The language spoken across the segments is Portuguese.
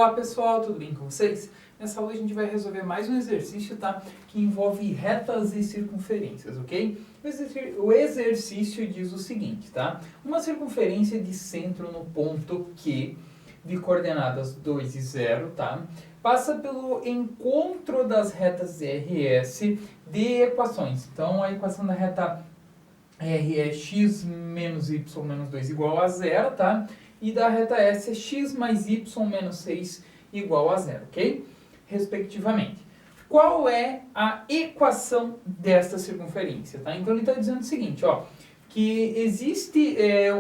Olá pessoal, tudo bem com vocês? Nessa aula a gente vai resolver mais um exercício, tá? Que envolve retas e circunferências, ok? O exercício diz o seguinte, tá? Uma circunferência de centro no ponto Q, de coordenadas 2 e 0, tá? Passa pelo encontro das retas RS de equações. Então a equação da reta R é x menos y menos 2 igual a 0, tá? E da reta S é x mais y menos 6 igual a 0, ok? Respectivamente. Qual é a equação desta circunferência, tá? Então ele está dizendo o seguinte, ó, que existe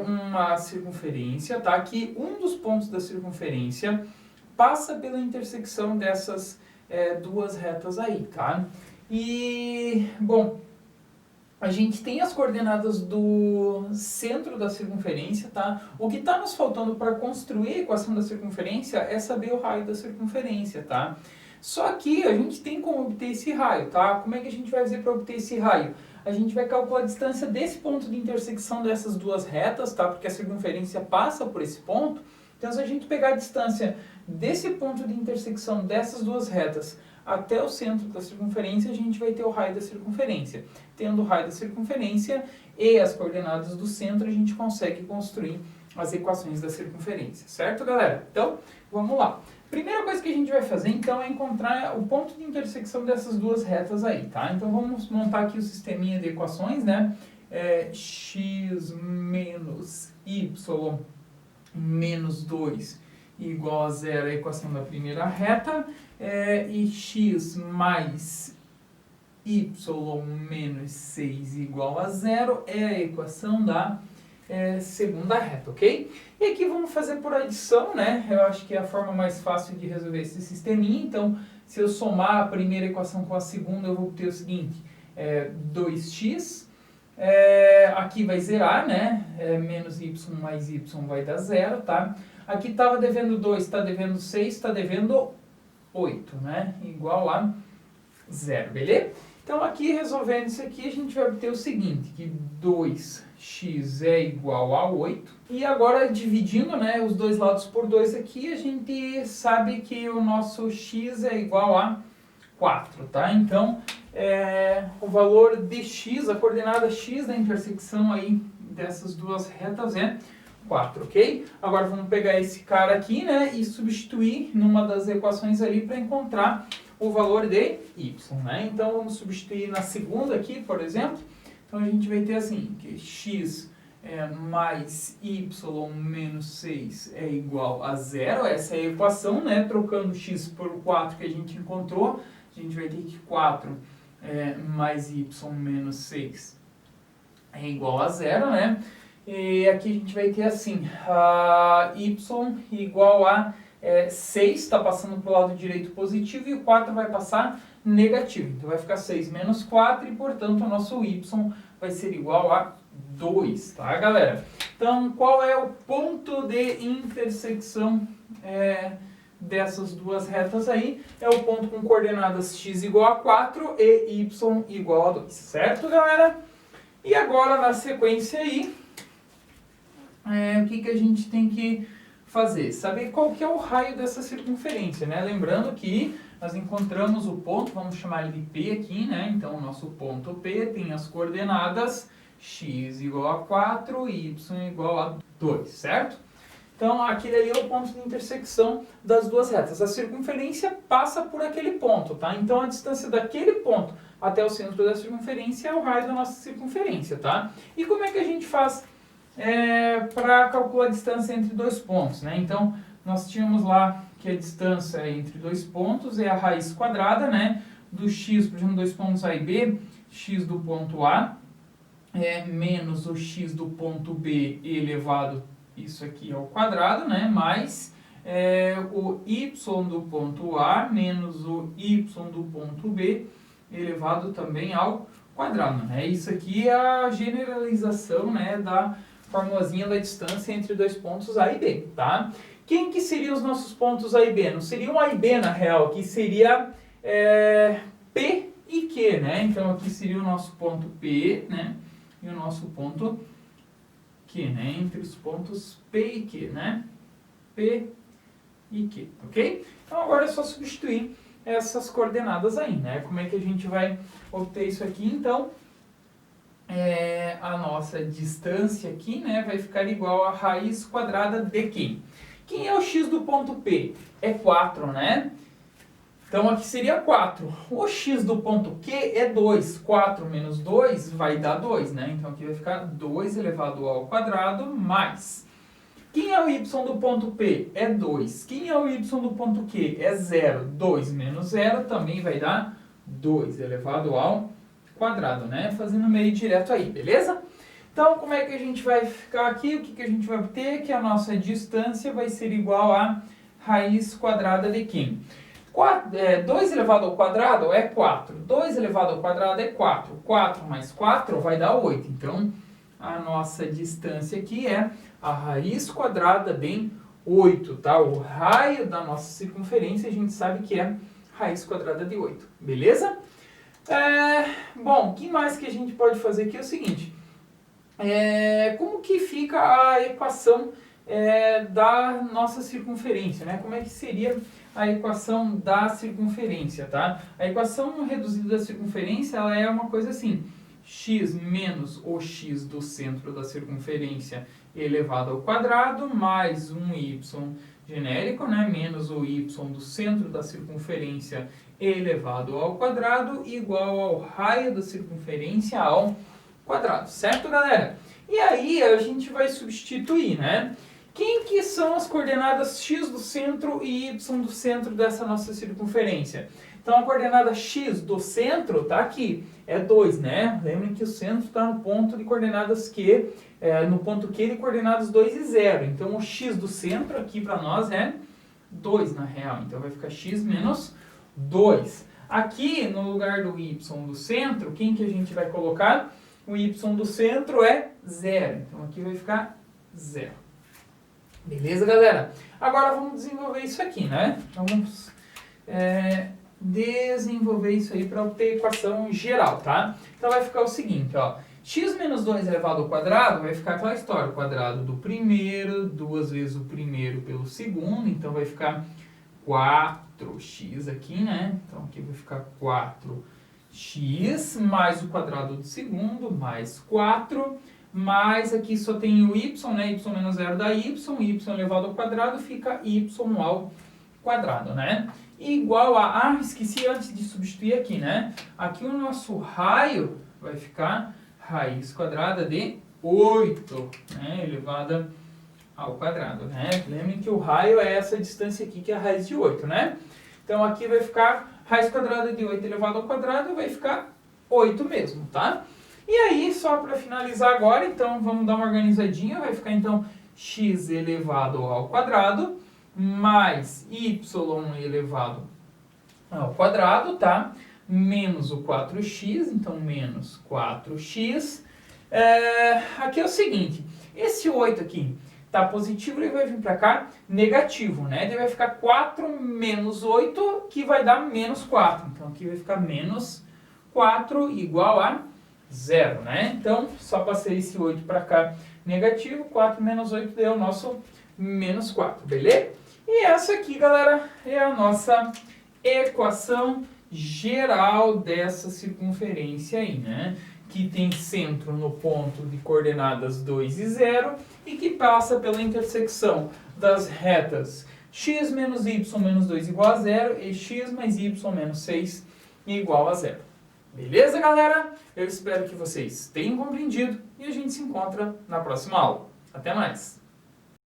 uma circunferência, tá? Que um dos pontos da circunferência passa pela intersecção dessas duas retas aí, tá? E, bom, a gente tem as coordenadas do centro da circunferência, tá? O que está nos faltando para construir a equação da circunferência é saber o raio da circunferência, tá? Só que a gente tem como obter esse raio, tá? Como é que a gente vai fazer para obter esse raio? A gente vai calcular a distância desse ponto de intersecção dessas duas retas, tá? Porque a circunferência passa por esse ponto. Então, se a gente pegar a distância desse ponto de intersecção dessas duas retas até o centro da circunferência, a gente vai ter o raio da circunferência. Tendo o raio da circunferência e as coordenadas do centro, a gente consegue construir as equações da circunferência. Certo, galera? Então, vamos lá. Primeira coisa que a gente vai fazer, então, é encontrar o ponto de intersecção dessas duas retas aí, tá? Então, vamos montar aqui o sisteminha de equações, né? X menos y menos 2 igual a 0 é a equação da primeira reta, e x mais y menos 6 igual a 0 é a equação da segunda reta, ok? E aqui vamos fazer por adição, né? Eu acho que é a forma mais fácil de resolver esse sisteminha. Então, se eu somar a primeira equação com a segunda, eu vou ter o seguinte, 2x, aqui vai zerar, né? Menos y mais y vai dar 0, tá? Aqui estava devendo 2, está devendo 6, está devendo 8, né? Igual a 0, beleza? Então, aqui, resolvendo isso aqui, a gente vai obter o seguinte, que 2x é igual a 8. E agora, dividindo, né, os dois lados por 2 aqui, a gente sabe que o nosso x é igual a 4, tá? Então, o valor de x, a coordenada x da intersecção aí dessas duas retas é 4, ok? Agora vamos pegar esse cara aqui, né, e substituir numa das equações ali para encontrar o valor de y, né? Então vamos substituir na segunda aqui, por exemplo. Então a gente vai ter assim, que x mais y menos 6 é igual a 0. Essa é a equação, né? Trocando x por 4 que a gente encontrou, a gente vai ter que 4 mais y menos 6 é igual a 0, né? E aqui a gente vai ter assim, y igual a 6, está passando para o lado direito positivo, e o 4 vai passar negativo. Então vai ficar 6 menos 4 e, portanto, o nosso y vai ser igual a 2, tá, galera? Então, qual é o ponto de intersecção dessas duas retas aí? É o ponto com coordenadas x igual a 4 e y igual a 2, certo, galera? E agora, na sequência aí, o que a gente tem que fazer? Saber qual que é o raio dessa circunferência, né? Lembrando que nós encontramos o ponto, vamos chamar ele de P aqui, né? Então, o nosso ponto P tem as coordenadas x igual a 4 e y igual a 2, certo? Então, aquele ali é o ponto de intersecção das duas retas. A circunferência passa por aquele ponto, tá? Então, a distância daquele ponto até o centro da circunferência é o raio da nossa circunferência, tá? E como é que a gente faz para calcular a distância entre dois pontos, né? Então, nós tínhamos lá que a distância entre dois pontos é a raiz quadrada, né? Do x, por exemplo, dois pontos A e B, x do ponto A menos o x do ponto B elevado, isso aqui ao quadrado, né? Mais o y do ponto A menos o y do ponto B elevado também ao quadrado, né? Isso aqui é a generalização, né, da formulazinha da distância entre dois pontos A e B, tá? Quem que seriam os nossos pontos A e B? Não seriam A e B, na real, que seria P e Q, né? Então, aqui seria o nosso ponto P, né? E o nosso ponto Q, né? Entre os pontos P e Q, né? P e Q, ok? Então agora é só substituir essas coordenadas aí, né? Como é que a gente vai obter isso aqui? Então, a nossa distância aqui, né, vai ficar igual a raiz quadrada de quem? Quem é o x do ponto P? É 4, né? Então aqui seria 4. O x do ponto Q é 2. 4 menos 2 vai dar 2, né? Então aqui vai ficar 2 elevado ao quadrado mais. Quem é o y do ponto P? É 2. Quem é o y do ponto Q? É 0. 2 menos 0 também vai dar 2 elevado ao quadrado, né? Fazendo meio direto aí, beleza? Então, como é que a gente vai ficar aqui? O que a gente vai obter? Que a nossa distância vai ser igual a raiz quadrada de quem? 2 elevado ao quadrado é 4. 2 elevado ao quadrado é 4. 4 mais 4 vai dar 8. Então, a nossa distância aqui é a raiz quadrada de 8, tá? O raio da nossa circunferência a gente sabe que é raiz quadrada de 8, beleza? Bom, o que mais que a gente pode fazer aqui é o seguinte. Como que fica a equação da nossa circunferência, né? Como é que seria a equação da circunferência, tá? A equação reduzida da circunferência, ela é uma coisa assim, x menos o x do centro da circunferência elevado ao quadrado, mais um y genérico, né? Menos o y do centro da circunferência elevado ao quadrado, igual ao raio da circunferência ao quadrado, certo, galera? E aí a gente vai substituir, né? Quem que são as coordenadas x do centro e y do centro dessa nossa circunferência? Então a coordenada x do centro está aqui, é 2, né? Lembrem que o centro está no ponto de coordenadas Q, no ponto Q de coordenadas 2 e 0. Então o x do centro aqui para nós é 2 na real, então vai ficar x menos 2. Aqui no lugar do y do centro, quem que a gente vai colocar? O y do centro é 0, então aqui vai ficar 0. Beleza, galera? Agora vamos desenvolver isso aqui, né? Então vamos desenvolver isso aí para obter a equação geral, tá? Então vai ficar o seguinte, ó. X menos 2 elevado ao quadrado vai ficar aquela história. O quadrado do primeiro, 2 vezes o primeiro pelo segundo, então vai ficar 4x aqui, né? Então aqui vai ficar 4x mais o quadrado do segundo, mais 4, mais aqui só tem o y, né? Y menos 0 dá y elevado ao quadrado fica y ao quadrado, né? Igual a... esqueci antes de substituir aqui, né? Aqui o nosso raio vai ficar raiz quadrada de 8, né? Elevada ao quadrado, né? Lembrem que o raio é essa distância aqui, que é a raiz de 8, né? Então aqui vai ficar raiz quadrada de 8 elevado ao quadrado, vai ficar 8 mesmo, tá? E aí, só para finalizar agora, então vamos dar uma organizadinha, vai ficar então x elevado ao quadrado mais y elevado ao quadrado, tá? Menos o 4x, então menos 4x. Aqui é o seguinte, esse 8 aqui tá positivo, ele vai vir para cá negativo, né? Ele vai ficar 4 menos 8, que vai dar menos 4. Então aqui vai ficar menos 4 igual a 0, né? Então, só passei esse 8 para cá negativo, 4 menos 8 deu o nosso menos 4, beleza? E essa aqui, galera, é a nossa equação geral dessa circunferência aí, né? Que tem centro no ponto de coordenadas 2 e 0 e que passa pela intersecção das retas x menos y menos 2 igual a 0 e x mais y menos 6 igual a 0. Beleza, galera? Eu espero que vocês tenham compreendido e a gente se encontra na próxima aula. Até mais!